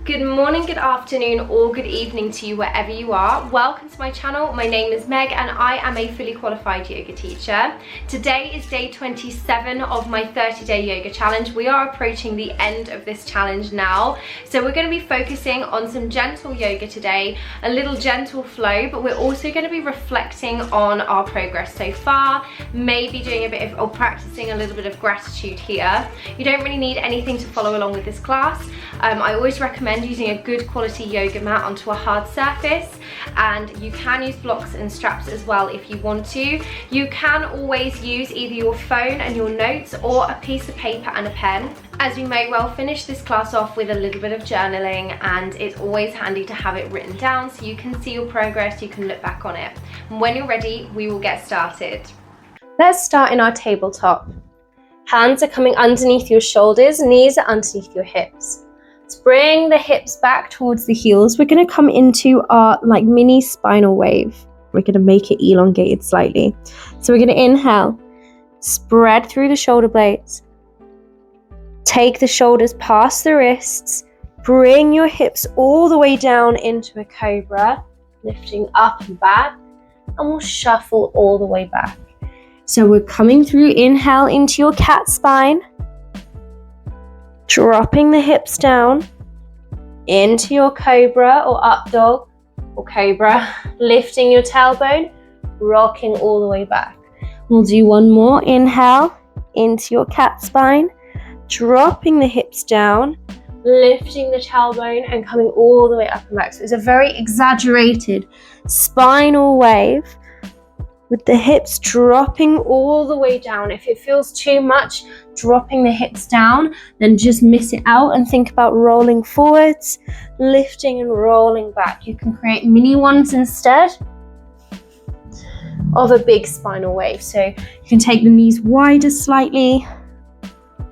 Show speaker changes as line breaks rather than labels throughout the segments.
Good morning, good afternoon, or good evening to you wherever you are. Welcome to my channel. My name is Meg and I am a fully qualified yoga teacher. Today is day 27 of my 30-day yoga challenge. We are approaching the end of this challenge now. So we're going to be focusing on some gentle yoga today, a little gentle flow, but we're also going to be reflecting on our progress so far, maybe doing a bit of, or practicing a little bit of gratitude here. You don't really need anything to follow along with this class. I always recommend using a good quality yoga mat onto a hard surface, and you can use blocks and straps as well if you want to. You can always use either your phone and your notes or a piece of paper and a pen, as we may well finish this class off with a little bit of journaling, and it's always handy to have it written down so you can see your progress, you can look back on it. And when you're ready, we will get started. Let's start in our tabletop. Hands are coming underneath your shoulders, knees are underneath your hips. Let's bring the hips back towards the heels. We're going to come into our mini spinal wave. We're going to make it elongated slightly. So we're going to inhale, spread through the shoulder blades. Take the shoulders past the wrists. Bring your hips all the way down into a cobra, lifting up and back, and we'll shuffle all the way back. So we're coming through, inhale into your cat spine. Dropping the hips down into your cobra or up dog or cobra, lifting your tailbone, rocking all the way back. We'll do one more. Inhale into your cat spine, dropping the hips down, lifting the tailbone and coming all the way up and back. So it's a very exaggerated spinal wave with the hips dropping all the way down. If it feels too much dropping the hips down, then just miss it out and think about rolling forwards, lifting and rolling back. You can create mini ones instead of a big spinal wave. So you can take the knees wider slightly,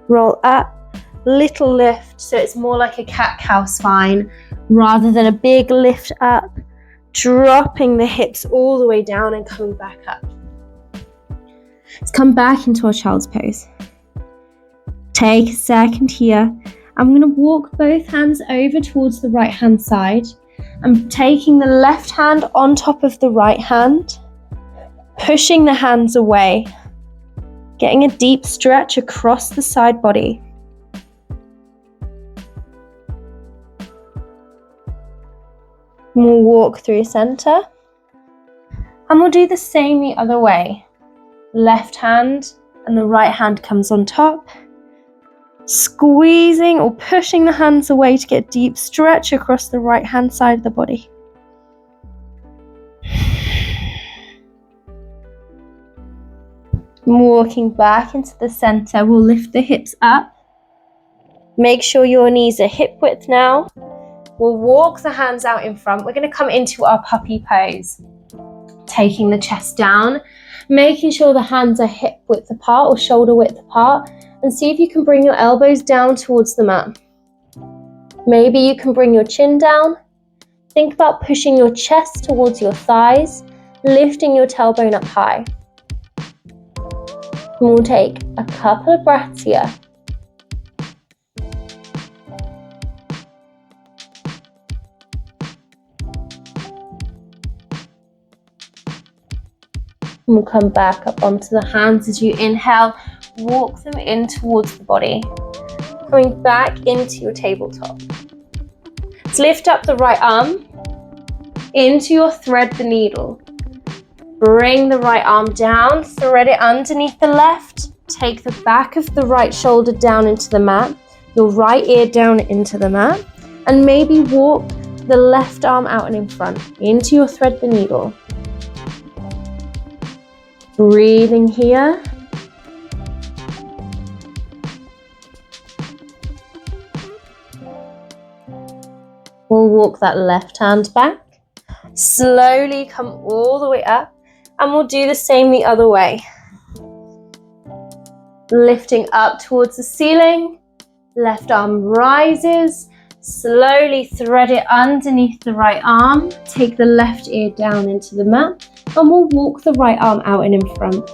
roll up, little lift, so it's more like a cat-cow spine rather than a big lift up. Dropping the hips all the way down and coming back up. Let's come back into our child's pose. Take a second here. I'm going to walk both hands over towards the right hand side. I'm taking the left hand on top of the right hand, pushing the hands away, getting a deep stretch across the side body. We'll walk through center, and we'll do the same the other way. Left hand and the right hand comes on top, squeezing or pushing the hands away to get a deep stretch across the right hand side of the body. Walking back into the center, we'll lift the hips up. Make sure your knees are hip width now. We'll walk the hands out in front. We're going to come into our puppy pose. Taking the chest down, making sure the hands are hip width apart or shoulder width apart, and see if you can bring your elbows down towards the mat. Maybe you can bring your chin down. Think about pushing your chest towards your thighs, lifting your tailbone up high. And we'll take a couple of breaths here. And we'll come back up onto the hands as you inhale, walk them in towards the body. Coming back into your tabletop. Let's lift up the right arm into your thread the needle. Bring the right arm down, thread it underneath the left. Take the back of the right shoulder down into the mat, your right ear down into the mat, and maybe walk the left arm out and in front into your thread the needle. Breathing here. We'll walk that left hand back. Slowly come all the way up, and we'll do the same the other way. Lifting up towards the ceiling. Left arm rises. Slowly thread it underneath the right arm. Take the left ear down into the mat, and we'll walk the right arm out and in front.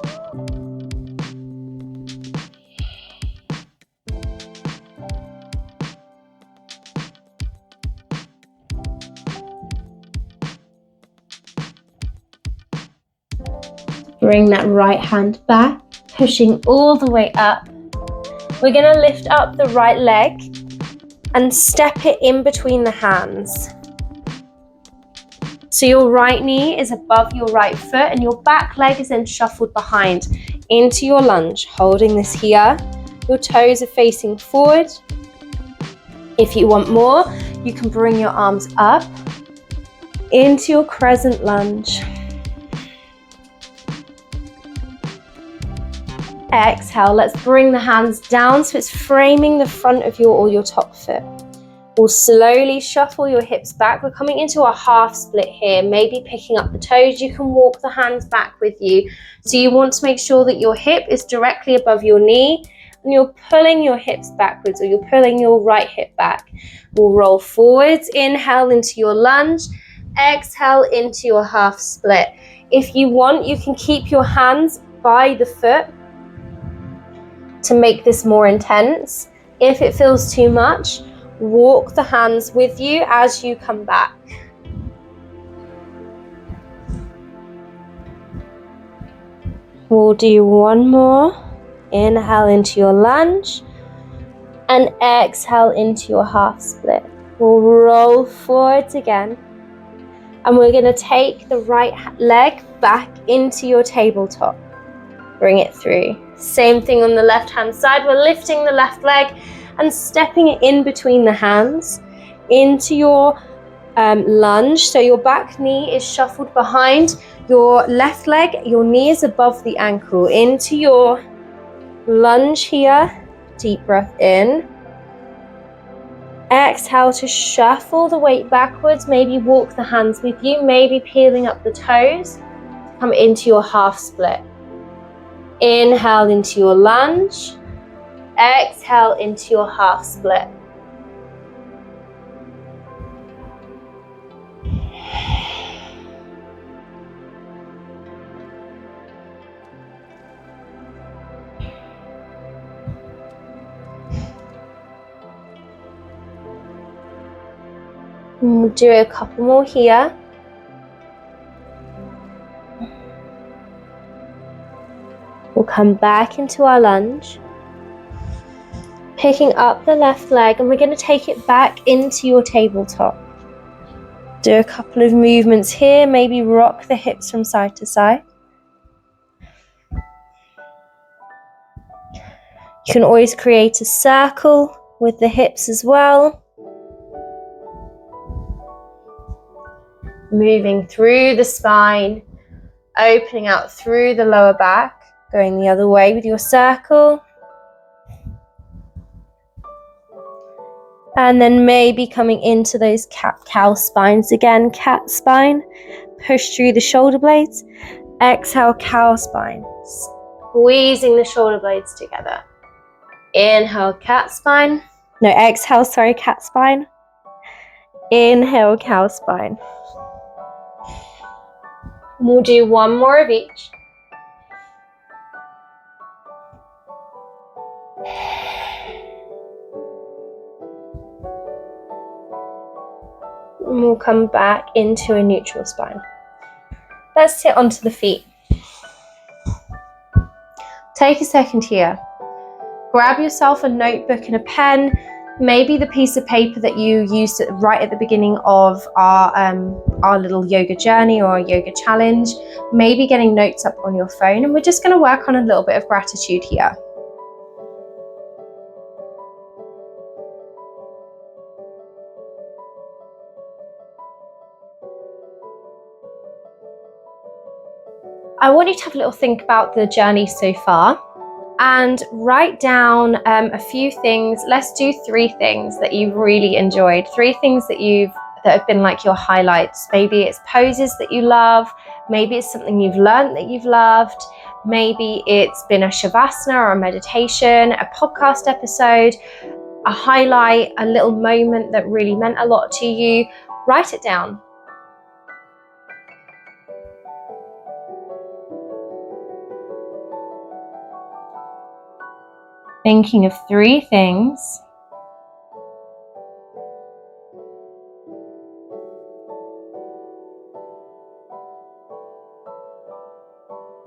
Bring that right hand back, pushing all the way up. We're going to lift up the right leg and step it in between the hands. So your right knee is above your right foot and your back leg is then shuffled behind into your lunge, holding this here. Your toes are facing forward. If you want more, you can bring your arms up into your crescent lunge. Exhale, let's bring the hands down so it's framing the front of your top foot. We'll slowly shuffle your hips back. We're coming into a half split here, maybe picking up the toes. You can walk the hands back with you. So you want to make sure that your hip is directly above your knee and you're pulling your hips backwards, or you're pulling your right hip back. We'll roll forwards, inhale into your lunge, exhale into your half split. If you want, you can keep your hands by the foot to make this more intense. If it feels too much, walk the hands with you as you come back. We'll do one more. Inhale into your lunge and exhale into your half split. We'll roll forwards again. And we're going to take the right leg back into your tabletop. Bring it through. Same thing on the left hand side. We're lifting the left leg and stepping it in between the hands into your lunge. So your back knee is shuffled behind your left leg. Your knee is above the ankle. Into your lunge here. Deep breath in. Exhale to shuffle the weight backwards. Maybe walk the hands with you. Maybe peeling up the toes. Come into your half split. Inhale into your lunge. Exhale into your half split. And we'll do a couple more here. We'll come back into our lunge. Picking up the left leg, and we're going to take it back into your tabletop. Do a couple of movements here, maybe rock the hips from side to side. You can always create a circle with the hips as well. Moving through the spine, opening out through the lower back, going the other way with your circle. And then maybe coming into those cat-cow spines again, cat spine. Push through the shoulder blades. Exhale, cow spine. Squeezing the shoulder blades together. Inhale, cat spine. No, exhale, sorry, cat spine. Inhale, cow spine. We'll do one more of each. And we'll come back into a neutral spine. Let's sit onto the feet. Take a second here. Grab yourself a notebook and a pen, maybe the piece of paper that you used right at the beginning of our little yoga journey or yoga challenge, maybe getting notes up on your phone, and we're just going to work on a little bit of gratitude here. I want you to have a little think about the journey so far and write down a few things. Let's do 3 things that you've really enjoyed, 3 things that have been like your highlights. Maybe it's poses that you love, maybe it's something you've learned that you've loved, maybe it's been a shavasana or a meditation, a podcast episode, a highlight, a little moment that really meant a lot to you. Write it down. Thinking of 3 things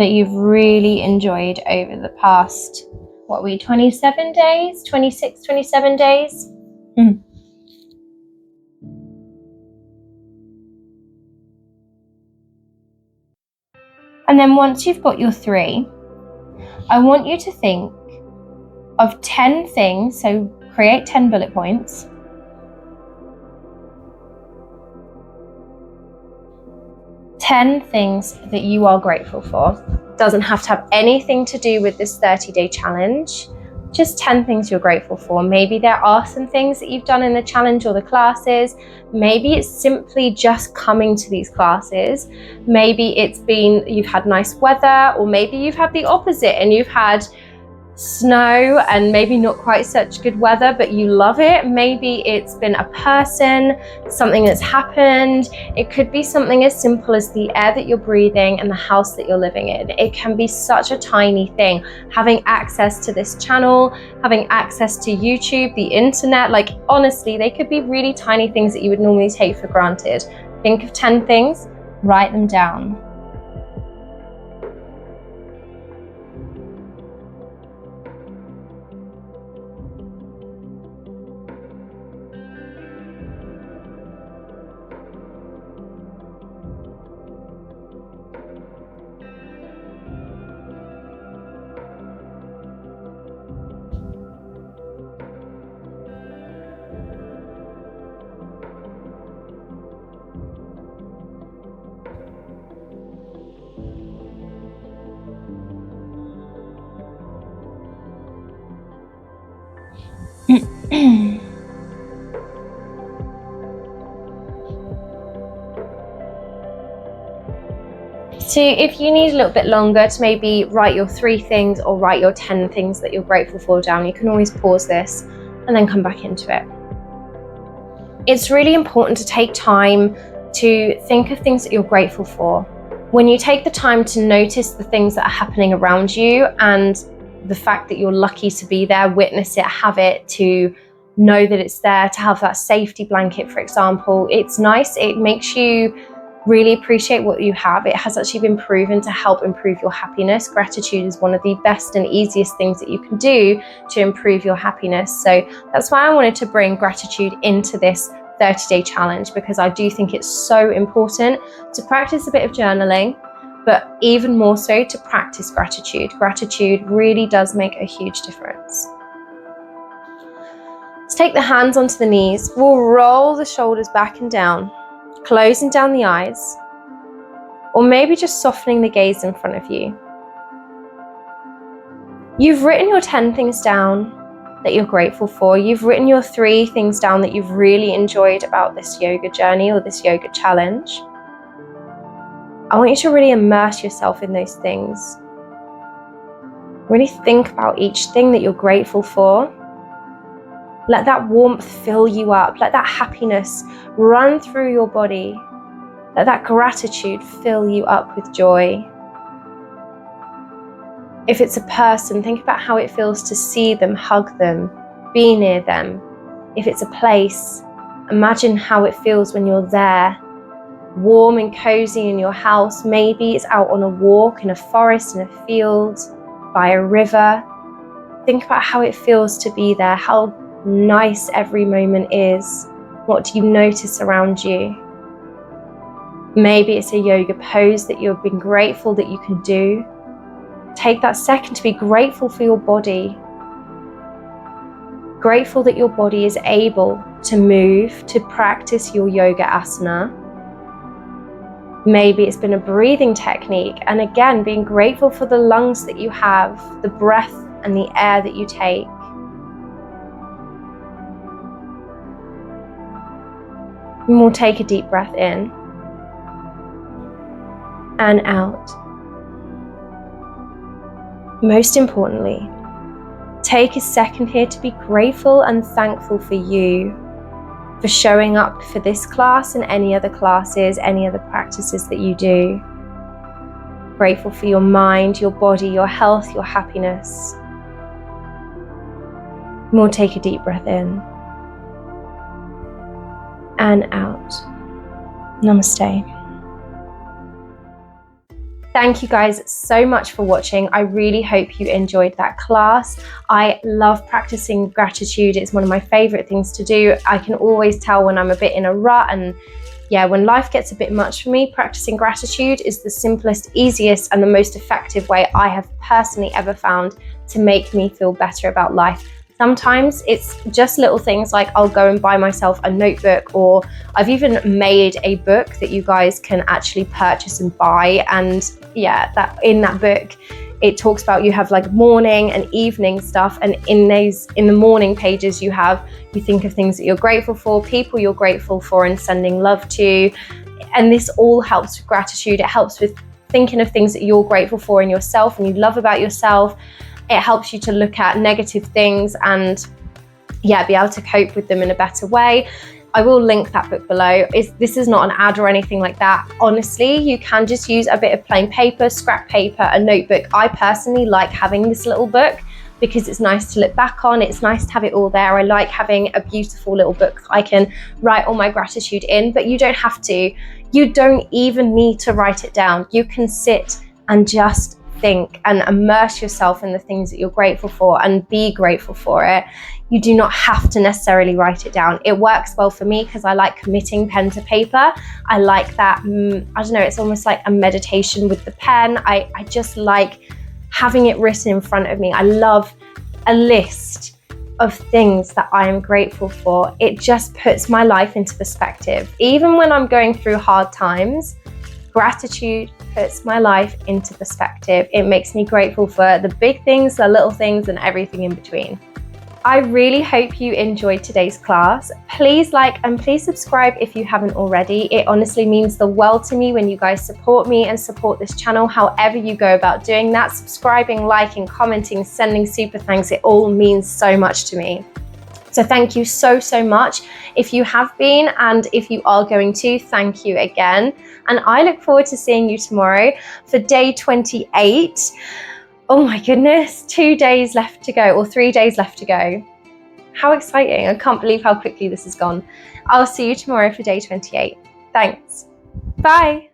that you've really enjoyed over the past, 27 days, 26, 27 days? And then once you've got your 3, I want you to think of 10 things, so create 10 bullet points. 10 things that you are grateful for. Doesn't have to have anything to do with this 30-day challenge. Just 10 things you're grateful for. Maybe there are some things that you've done in the challenge or the classes. Maybe it's simply just coming to these classes. Maybe it's been you've had nice weather, or maybe you've had the opposite and you've had snow and maybe not quite such good weather, but you love it. Maybe it's been a person, something that's happened. It could be something as simple as the air that you're breathing and the house that you're living in. It can be such a tiny thing. Having access to this channel, having access to YouTube, the internet, like honestly, they could be really tiny things that you would normally take for granted. Think of 10 things, write them down. So if you need a little bit longer to maybe write your 3 things or write your 10 things that you're grateful for down, you can always pause this and then come back into it. It's really important to take time to think of things that you're grateful for. When you take the time to notice the things that are happening around you and the fact that you're lucky to be there, witness it, have it, to know that it's there, to have that safety blanket, for example, it's nice. It makes you really appreciate what you have. It has actually been proven to help improve your happiness. Gratitude is one of the best and easiest things that you can do to improve your happiness. So that's why I wanted to bring gratitude into this 30-day challenge, because I do think it's so important to practice a bit of journaling, but even more so to practice gratitude. Gratitude really does make a huge difference. Let's take the hands onto the knees. We'll roll the shoulders back and down, closing down the eyes, or maybe just softening the gaze in front of you. You've written your 10 things down that you're grateful for. You've written your 3 things down that you've really enjoyed about this yoga journey or this yoga challenge. I want you to really immerse yourself in those things. Really think about each thing that you're grateful for. Let that warmth fill you up. Let that happiness run through your body. Let that gratitude fill you up with joy. If it's a person, think about how it feels to see them, hug them, be near them. If it's a place, imagine how it feels when you're there, warm and cozy in your house. Maybe it's out on a walk in a forest, in a field, by a river. Think about how it feels to be there, how nice every moment is. What do you notice around you? Maybe it's a yoga pose that you've been grateful that you can do. Take that second to be grateful for your body. Grateful that your body is able to move, to practice your yoga asana. Maybe it's been a breathing technique, and again, being grateful for the lungs that you have, the breath and the air that you take. And we'll take a deep breath in and out. Most importantly, take a second here to be grateful and thankful for you, for showing up for this class and any other classes, any other practices that you do. Grateful for your mind, your body, your health, your happiness. And we'll take a deep breath in and out. Namaste. Thank you guys so much for watching. I really hope you enjoyed that class. I love practicing gratitude. It's one of my favorite things to do. I can always tell when I'm a bit in a rut, and yeah, when life gets a bit much for me, practicing gratitude is the simplest, easiest, and the most effective way I have personally ever found to make me feel better about life. Sometimes it's just little things like I'll go and buy myself a notebook, or I've even made a book that you guys can actually purchase and buy. And yeah, that in that book, it talks about you have like morning and evening stuff. And in the morning pages, you think of things that you're grateful for, people you're grateful for and sending love to. And this all helps with gratitude. It helps with thinking of things that you're grateful for in yourself and you love about yourself. It helps you to look at negative things and yeah, be able to cope with them in a better way. I will link that book below. This is not an ad or anything like that. Honestly, you can just use a bit of plain paper, scrap paper, a notebook. I personally like having this little book because it's nice to look back on. It's nice to have it all there. I like having a beautiful little book I can write all my gratitude in, but you don't have to. You don't even need to write it down. You can sit and just think and immerse yourself in the things that you're grateful for and be grateful for it. You do not have to necessarily write it down. It works well for me because I like committing pen to paper. I like that, I don't know, it's almost like a meditation with the pen. I just like having it written in front of me. I love a list of things that I am grateful for. It just puts my life into perspective. Even when I'm going through hard times, gratitude puts my life into perspective. It makes me grateful for the big things, the little things, and everything in between. I really hope you enjoyed today's class. Please like and please subscribe if you haven't already. It honestly means the world to me when you guys support me and support this channel, however you go about doing that. Subscribing, liking, commenting, sending super thanks, it all means so much to me. So thank you so much. If you have been and if you are going to, thank you again. And I look forward to seeing you tomorrow for day 28. Oh my goodness, 2 days left to go, or 3 days left to go. How exciting. I can't believe how quickly this has gone. I'll see you tomorrow for day 28. Thanks. Bye.